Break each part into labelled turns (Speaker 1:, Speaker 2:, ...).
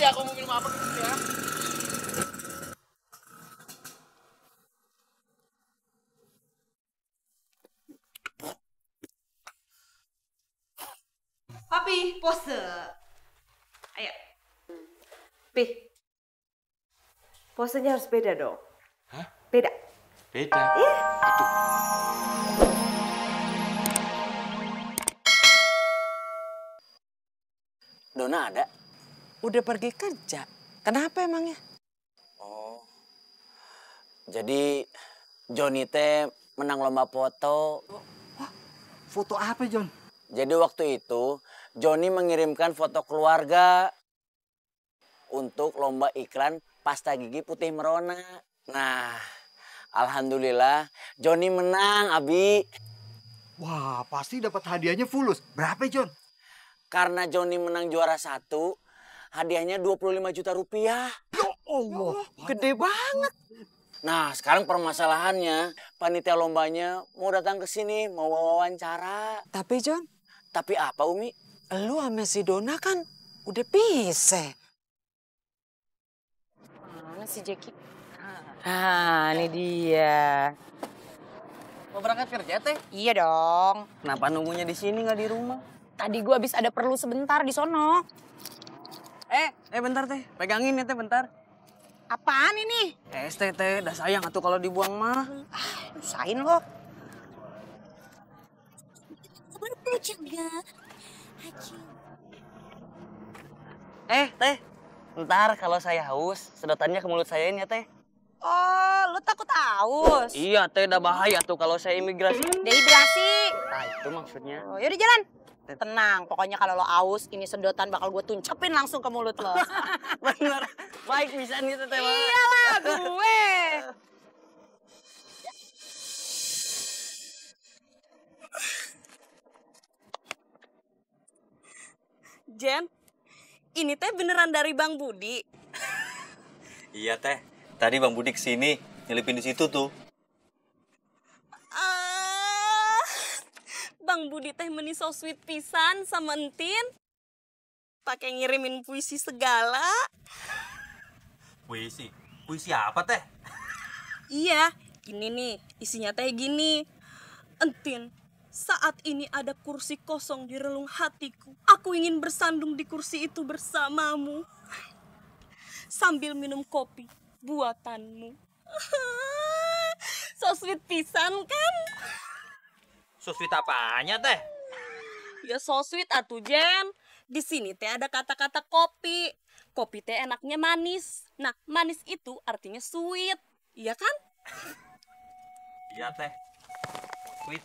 Speaker 1: ya aku mau minum apa gitu ya.
Speaker 2: Papi, pose. Ayo. Pi. Posenya harus beda dong.
Speaker 1: Hah?
Speaker 2: Beda.
Speaker 1: Beda?
Speaker 2: Iya.
Speaker 1: Aduh. Dona ada?
Speaker 3: Udah pergi kerja. Kenapa emangnya?
Speaker 1: Oh. Jadi Joni teh menang lomba foto.
Speaker 4: Wah, foto apa, John?
Speaker 1: Jadi waktu itu Joni mengirimkan foto keluarga untuk lomba iklan pasta gigi putih merona. Nah, alhamdulillah Joni menang, Abi.
Speaker 4: Wah, pasti dapat hadiahnya fulus. Berapa, John?
Speaker 1: Karena Joni menang juara 1, hadiahnya 25 juta rupiah.
Speaker 4: Ya Allah,
Speaker 3: Gede banget.
Speaker 1: Nah, sekarang permasalahannya, panitia lombanya mau datang ke sini, mau wawancara.
Speaker 3: Tapi John,
Speaker 1: Tapi apa, Umi?
Speaker 3: lu sama si Dona kan udah pisah.
Speaker 5: Mana si Jeki? Ah, ini dia.
Speaker 1: Mau berangkat kerja, Teh?
Speaker 5: Iya dong.
Speaker 1: Kenapa nunggunya di sini nggak di rumah?
Speaker 5: Tadi gua habis ada perlu sebentar di sono.
Speaker 1: Bentar, Teh. Pegangin ya, Teh, bentar.
Speaker 5: Apaan ini?
Speaker 1: Teh, dah sayang atuh kalau dibuang mah.
Speaker 5: Usahain lo.
Speaker 1: Teh. Ntar kalau saya haus, sedotannya ke mulut saya ini ya, Teh.
Speaker 5: Oh, lu takut haus?
Speaker 1: Iya, Teh, udah bahaya tuh kalau saya imigrasi.
Speaker 5: Dehidrasi.
Speaker 1: Nah, itu maksudnya.
Speaker 5: Oh, yaudah jalan. Tenang, pokoknya kalau lo haus, ini sedotan bakal gue tuncepin langsung ke mulut lo.
Speaker 1: Bener. Baik bisa nih, Teh.
Speaker 5: Iyalah, gue.
Speaker 6: Jen, ini teh beneran dari Bang Budi.
Speaker 7: Iya teh, tadi Bang Budi kesini, nyelipin di situ tuh.
Speaker 6: Bang Budi teh meni so sweet pisan sama Entin. Pakai ngirimin puisi segala.
Speaker 7: Puisi? Puisi apa teh?
Speaker 6: Iya, ini nih isinya teh gini. Entin, saat ini ada kursi kosong di relung hatiku. Aku ingin bersandung di kursi itu bersamamu. Sambil minum kopi buatanmu. So sweet pisan kan?
Speaker 7: So sweet apanya teh?
Speaker 6: Ya so sweet atuh Jen. Di sini teh ada kata-kata kopi. Kopi teh enaknya manis. Nah, manis itu artinya sweet. Iya kan?
Speaker 7: Iya teh, sweet.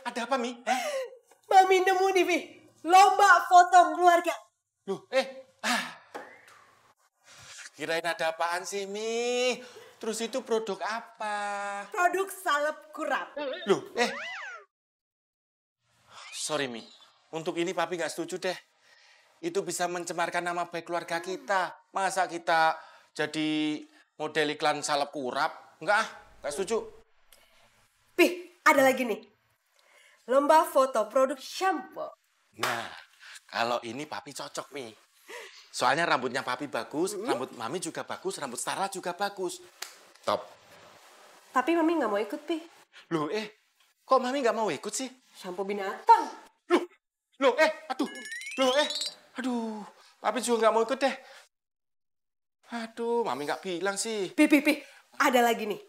Speaker 8: Ada apa, Mi?
Speaker 2: Mami nemu nih, Pi. Lomba foto keluarga.
Speaker 8: Kirain ada apaan sih, Mi? Terus itu produk apa?
Speaker 2: Produk salep kurap.
Speaker 8: Sorry, Mi. Untuk ini Papi nggak setuju deh. Itu bisa mencemarkan nama baik keluarga kita. Masa kita jadi model iklan salep kurap? Nggak setuju.
Speaker 2: Pi, ada lagi nih. Lomba foto produk shampoo.
Speaker 8: Nah, kalau ini Papi cocok, Mi. Soalnya rambutnya Papi bagus, rambut Mami juga bagus, rambut Starla juga bagus. Top.
Speaker 2: Tapi Mami nggak mau ikut, Pi.
Speaker 8: Loh, kok Mami nggak mau ikut sih?
Speaker 2: Shampoo binatang.
Speaker 8: Aduh, Papi juga nggak mau ikut deh. Aduh, Mami nggak bilang sih.
Speaker 2: Pi, ada lagi nih.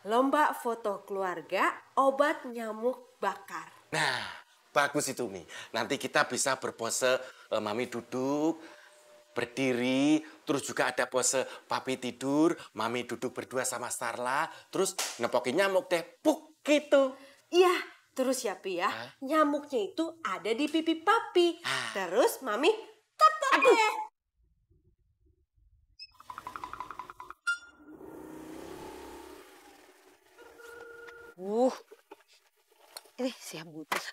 Speaker 2: Lomba foto keluarga, obat nyamuk bakar.
Speaker 8: Nah, bagus itu, Mi. Nanti kita bisa berpose, Mami duduk, berdiri, terus juga ada pose Papi tidur, Mami duduk berdua sama Starla, terus nepokin nyamuk deh, puk, gitu.
Speaker 2: Iya, terus ya, Pi ya. Nyamuknya itu ada di pipi Papi. Terus Mami tetep deh.
Speaker 5: Ini siap butuh.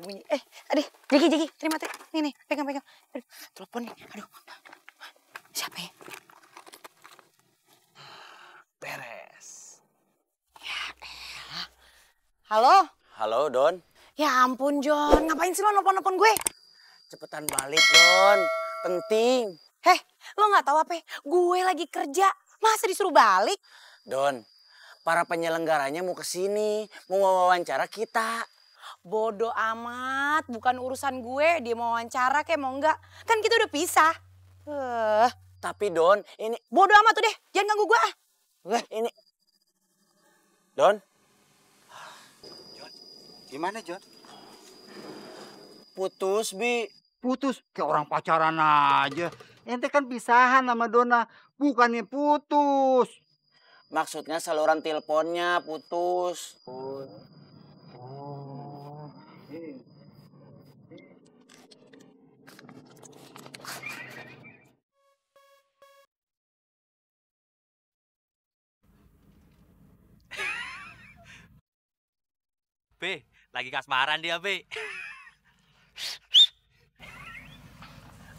Speaker 5: Bunyi. Adik, Jeki, terima teh. Nih, pegang. Aduh, telepon nih. Aduh. Siapa ya? Halo?
Speaker 1: Halo, Don.
Speaker 5: Ya ampun, John. Ngapain sih lo nelpon-nelpon gue?
Speaker 1: Cepetan balik, Don. Penting.
Speaker 5: Heh, lo nggak tahu apa? Gue lagi kerja. Masa disuruh balik?
Speaker 1: Don, para penyelenggaranya mau kesini. Mau wawancara kita.
Speaker 5: Bodoh amat. Bukan urusan gue. Dia mau wawancara kayak mau enggak. Kan kita udah pisah.
Speaker 1: Tapi, Don, ini...
Speaker 5: Bodoh amat tuh deh. Jangan ganggu gue ah.
Speaker 1: Ini... Don?
Speaker 4: Gimana, John?
Speaker 1: Putus, Bi.
Speaker 4: Putus kayak orang pacaran aja. Ente kan pisahan sama Dona, bukannya putus.
Speaker 1: Maksudnya saluran teleponnya putus.
Speaker 7: Be, lagi kasmaran dia, Be.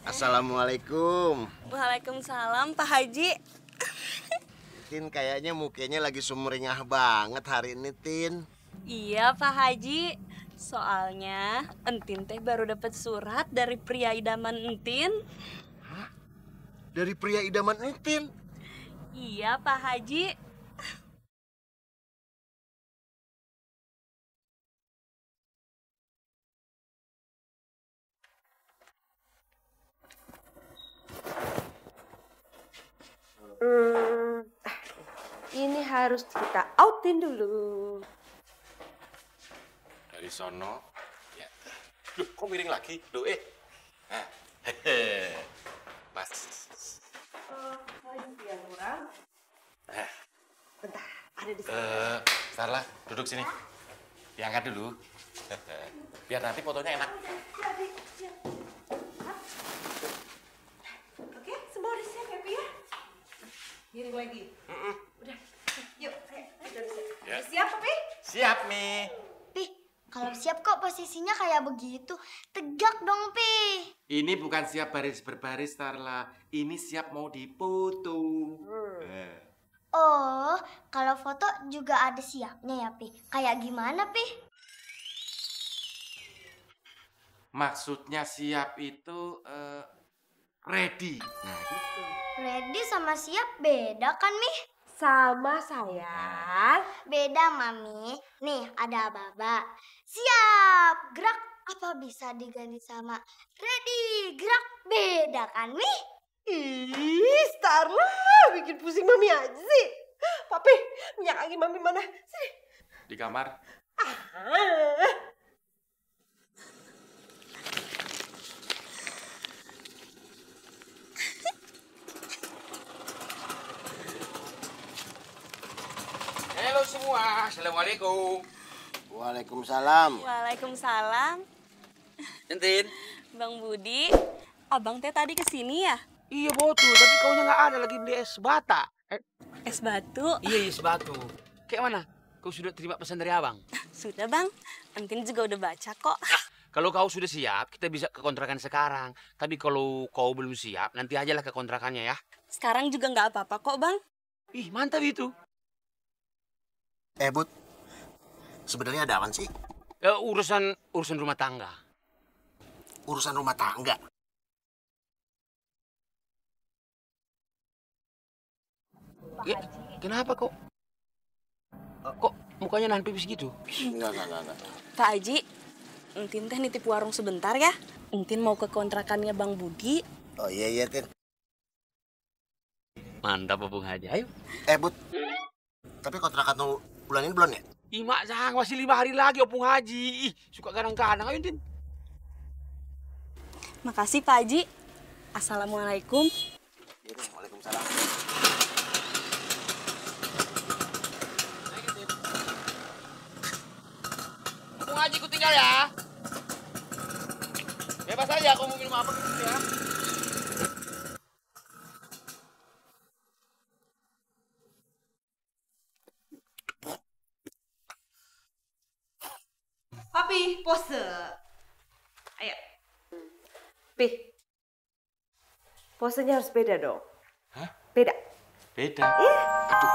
Speaker 9: Assalamualaikum.
Speaker 6: Waalaikumsalam, Pak Haji.
Speaker 9: Tin, kayaknya mukanya lagi sumringah banget hari ini, Tin.
Speaker 6: Iya, Pak Haji. Soalnya Entin teh baru dapat surat dari pria idaman Entin.
Speaker 9: Dari pria idaman Tin?
Speaker 6: Iya, Pak Haji.
Speaker 2: Ini harus kita outin dulu.
Speaker 8: Dari sono. Ya. Duh, kok miring lagi? Duh, Nah, Mas.
Speaker 2: Lagi yang kurang. Bentar, ada di sini.
Speaker 8: Starla, duduk sini. Diangkat dulu. Biar nanti fotonya enak.
Speaker 2: Oke, semua udah siap ya, Pi ya? Giring lagi. Udah, yuk, ayo. Udah siap.
Speaker 8: Ya.
Speaker 2: Udah siap, Pi?
Speaker 8: Siap, Mi.
Speaker 10: Pi, kalau siap kok posisinya kayak begitu. Tegak dong, Pi.
Speaker 8: Ini bukan siap baris berbaris, Starla. Ini siap mau dipoto.
Speaker 10: Oh, kalau foto juga ada siapnya ya, Pi. Kayak gimana, Pi?
Speaker 8: Maksudnya siap itu ready. Nah, gitu.
Speaker 10: Ready sama siap beda kan, Mi?
Speaker 2: Sama, sayang.
Speaker 10: Beda, Mami. Nih, ada Baba. Siap, gerak. Apa bisa diganti sama ready, gerak? Beda kan, Mi?
Speaker 2: Ih, Starla, bikin pusing Mami aja sih. Papi, minyak angin Mami mana? Sini.
Speaker 8: Di kamar. Halo semua, assalamualaikum.
Speaker 9: Waalaikumsalam.
Speaker 6: Waalaikumsalam.
Speaker 7: Entin.
Speaker 6: Bang Budi, abang teh tadi kesini ya?
Speaker 1: Iya betul, tapi kaunya nggak ada lagi di es bata.
Speaker 6: Es batu.
Speaker 1: Iya, es batu. Kayak mana? Kau sudah terima pesan dari abang?
Speaker 6: Sudah, Bang. Entin juga udah baca kok.
Speaker 1: Kalau kau sudah siap, kita bisa ke kontrakan sekarang. Tapi kalau kau belum siap, nanti ajalah ke kontrakannya ya.
Speaker 6: Sekarang juga nggak apa-apa kok, Bang.
Speaker 1: Ih, mantap itu.
Speaker 9: Bud. Sebenarnya ada apa sih?
Speaker 1: Urusan rumah tangga.
Speaker 9: Urusan rumah tangga.
Speaker 1: Ya, kenapa kok? Kok mukanya nahan pipis gitu?
Speaker 9: Enggak.
Speaker 6: Pak Haji, Entin teh nitip warung sebentar ya. Entin mau ke kontrakannya Bang Budi.
Speaker 9: Oh iya, Tin.
Speaker 1: Mantap, Bung Haji. Ayo.
Speaker 9: Bud. Tapi kontrakan tuh bulan ini belum ya?
Speaker 1: Ih, Mak Sang, masih 5 hari lagi, Opung Haji. Ih, suka kadang-kadang. Ayo, Tin.
Speaker 6: Makasih Pak Haji. Assalamualaikum.
Speaker 9: Waalaikumsalam.
Speaker 1: Opung Haji, ikut tinggal ya. Bebas aja, kau mau minum apa gitu ya.
Speaker 2: Papi, pose. Ayo. Pi. Posenya harus beda dong.
Speaker 8: Hah?
Speaker 2: Beda.
Speaker 8: Beda. Aduh.